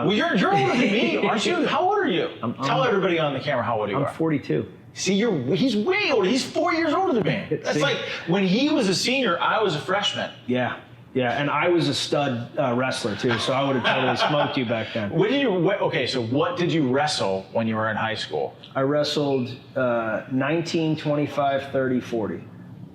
Well, you're older than me, aren't you? How old are you? Tell everybody on the camera how old you are. I'm 42. See, he's way older. He's 4 years older than me. That's like when he was a senior, I was a freshman. Yeah. Yeah, and I was a stud wrestler too, so I would have totally smoked you back then. So what did you wrestle when you were in high school? I wrestled 19, 25, 30, 40.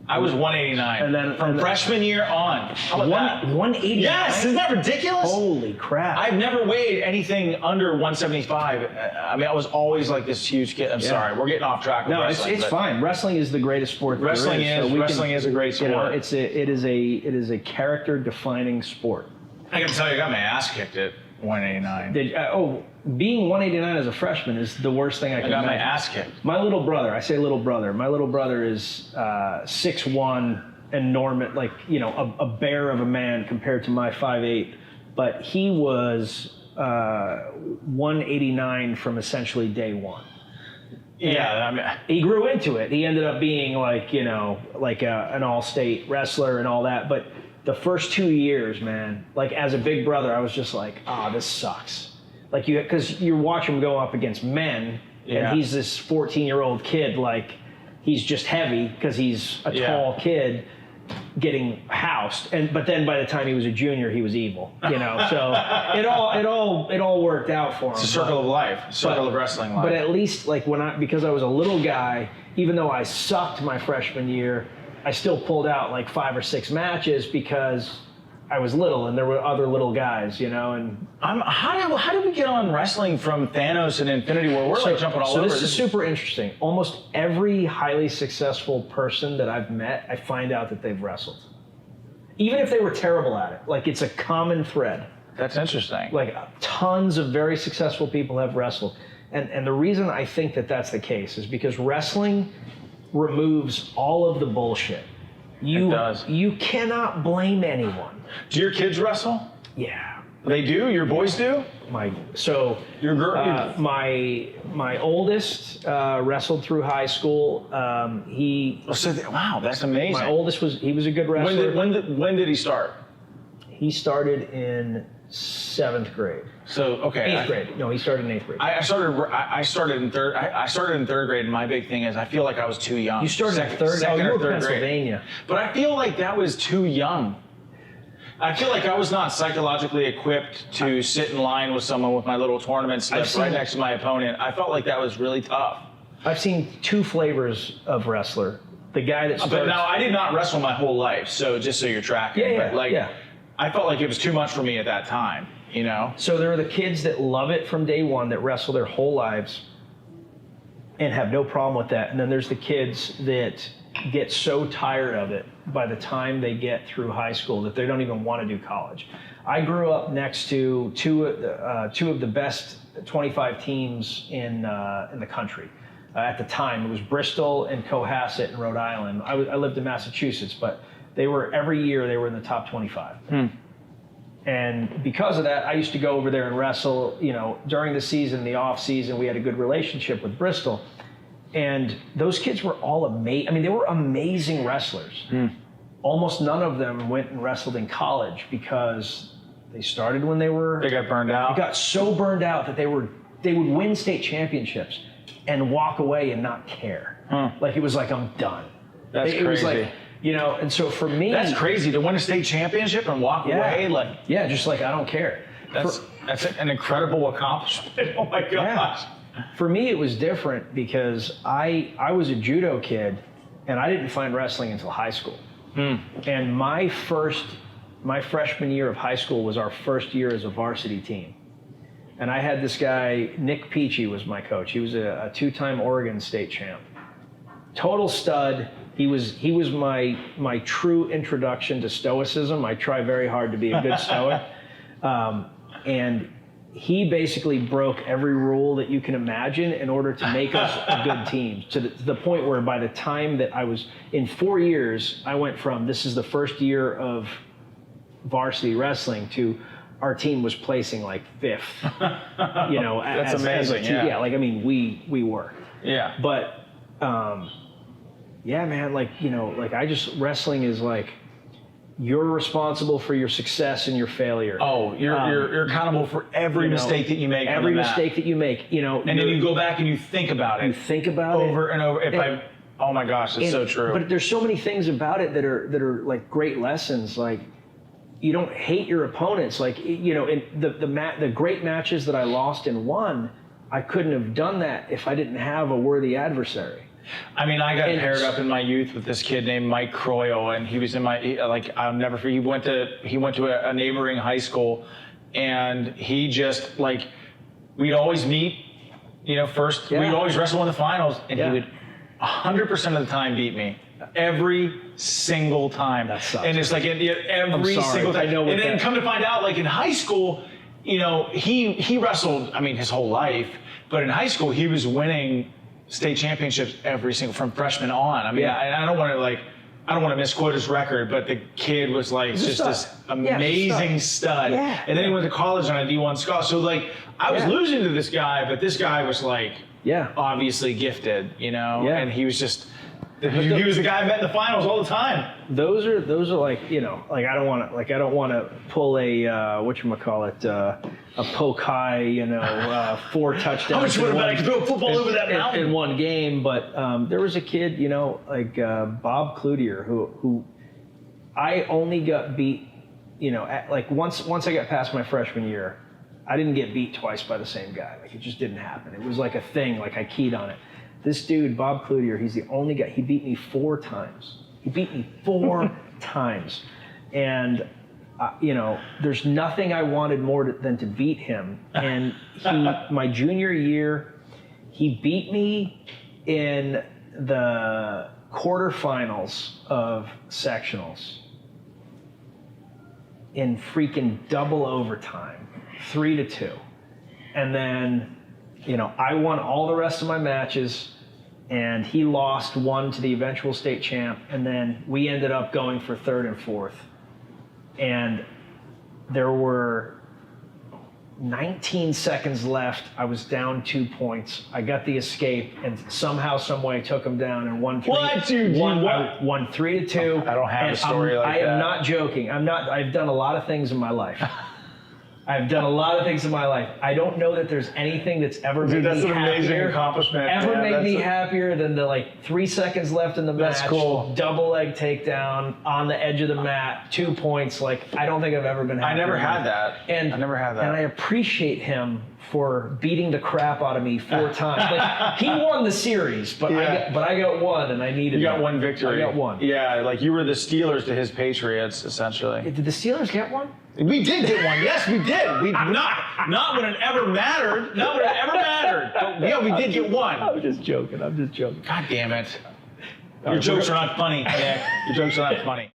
I was 189. And then from freshman year on. How about that? 189? Yes, isn't that ridiculous? Holy crap. I've never weighed anything under 175. I mean, I was always like this huge kid. I'm sorry, we're getting off track with wrestling. It's fine. Wrestling is the greatest sport there is. Wrestling is a great sport. You know, it is a character-defining sport. I can tell you, I got my ass kicked at 189. Being 189 as a freshman is the worst thing I can imagine. I got my ass kicked. My little brother, I say little brother, my little brother is 6'1", and Norman, like, you know, a bear of a man compared to my 5'8", but he was 189 from essentially day one. Yeah, I mean, he grew into it. He ended up being like, you know, like an all-state wrestler and all that, but the first 2 years, man, like as a big brother, I was just like, this sucks. Like because you're watching him go up against men, and he's this 14-year-old kid, like he's just heavy because he's a tall kid getting housed. But then by the time he was a junior, he was evil, you know. So it all worked out for him. It's a circle of life, circle of wrestling life. But at least like because I was a little guy, even though I sucked my freshman year, I still pulled out like 5 or 6 matches because I was little and there were other little guys, you know. And how did we get on wrestling from Thanos and Infinity War? We're like jumping all over. So this is super interesting. Almost every highly successful person that I've met, I find out that they've wrestled, even if they were terrible at it. Like it's a common thread. That's interesting. Like tons of very successful people have wrestled, and the reason I think that that's the case is because wrestling removes all of the bullshit. It does. You cannot blame anyone. Do your kids wrestle? Yeah. They do? Your boys do? Your girl? My oldest wrestled through high school. Wow, that's amazing. My oldest was a good wrestler. When did he start? He started in 7th grade. So okay. 8th grade. No, he started in 8th grade. I started in third. I started in 3rd grade, and my big thing is I feel like I was too young. You started in 3rd. Second you or were 3rd Pennsylvania. Grade. But I feel like that was too young. I feel like I was not psychologically equipped to sit in line with someone with my little tournament slip right next to my opponent. I felt like that was really tough. I've seen 2 flavors of wrestler. The guy that starts... But now, I did not wrestle my whole life, so just so you're tracking. I felt like it was too much for me at that time, you know? So there are the kids that love it from day one, that wrestle their whole lives and have no problem with that. And then there's the kids that get so tired of it by the time they get through high school that they don't even want to do college. I grew up next to two of the best 25 teams in the country. At the time, it was Bristol and Cohasset in Rhode Island. I lived in Massachusetts, but every year they were in the top 25. And because of that, I used to go over there and wrestle, you know, during the season, the off season. We had a good relationship with Bristol. And those kids were all amazing. I mean, they were amazing wrestlers. Almost none of them went and wrestled in college because they started when they got burned out. They got so burned out that they would win state championships and walk away and not care. Like it was like, I'm done. That's crazy. It was like, you know, and so for me, that's crazy to win a state championship and walk away. Like, just like I don't care. That's an incredible accomplishment. Oh my gosh. Yeah. For me, it was different because I was a judo kid, and I didn't find wrestling until high school. And my freshman year of high school was our first year as a varsity team. And I had this guy, Nick Peachy was my coach. He was a 2-time Oregon state champ. Total stud. He was my true introduction to stoicism. I try very hard to be a good stoic. And he basically broke every rule that you can imagine in order to make us a good team, to the point where by the time that I was in 4 years, I went from this is the first year of varsity wrestling to our team was placing like 5th. You know, that's amazing. Yeah, like I mean, we were. Yeah. But yeah, man, like, you know, like wrestling is like, you're responsible for your success and your failure. Oh, you're accountable for every mistake that you make. Every mistake that you make, And then you go back and you think about it. You think about it over and over. Oh my gosh, it's so true. But there's so many things about it that are like great lessons. Like, you don't hate your opponents. Like, in the great matches that I lost and won, I couldn't have done that if I didn't have a worthy adversary. I mean, I got paired up in my youth with this kid named Mike Croyle, and he was in I'll never forget. He went to a neighboring high school, and he just we'd always meet, first. Yeah. We'd always wrestle in the finals, and he would 100% of the time beat me. Every single time. That sucks. And it's like every single time. And then come to find out, in high school, he wrestled, his whole life, but in high school he was winning state championships from freshman on. I don't want to misquote his record, but the kid was just this amazing stud. Yeah. And then he went to college on a D1 scholarship. So I was losing to this guy, but this guy was obviously gifted, and he was just. He was the guy I met in the finals all the time. Those are I don't want to pull a whatchamacallit, a poke high, 4 touchdowns. How much would have been I could throw a football over that mountain in one game? But there was a kid, Bob Cloutier, who I only got beat, once I got past my freshman year, I didn't get beat twice by the same guy. It just didn't happen. It was like a thing. I keyed on it. This dude, Bob Cloutier, he's the only guy. He beat me 4 times. He beat me 4 times. And, there's nothing I wanted more than to beat him. And my junior year, he beat me in the quarterfinals of sectionals in freaking double overtime, 3-2. And then, I won all the rest of my matches, and he lost 1 to the eventual state champ, and then we ended up going for 3rd and 4th. And there were 19 seconds left. I was down 2 points. I got the escape, and somehow, some way, took him down and won 3. What, dude? Won 3-2. I don't have a story like that. I am not joking. I've done a lot of things in my life. I've done a lot of things in my life. I don't know that there's anything that's ever made me happier. That's an amazing accomplishment. Made me happier than the 3 seconds left in the match. That's cool. Double leg takedown on the edge of the mat, 2 points. I don't think I've ever been happier. I never had that. I never had that. And I appreciate him for beating the crap out of me 4 times. He won the series, but I got 1, and I needed. You got 1 victory. I got 1. Yeah, you were the Steelers to his Patriots, essentially. Did the Steelers get 1? We did get 1. Yes, we did. We not when it ever mattered. Not when it ever mattered. But yeah, we did get 1. I'm just joking. God damn it. Your jokes are not funny, Nick. Your jokes are not funny.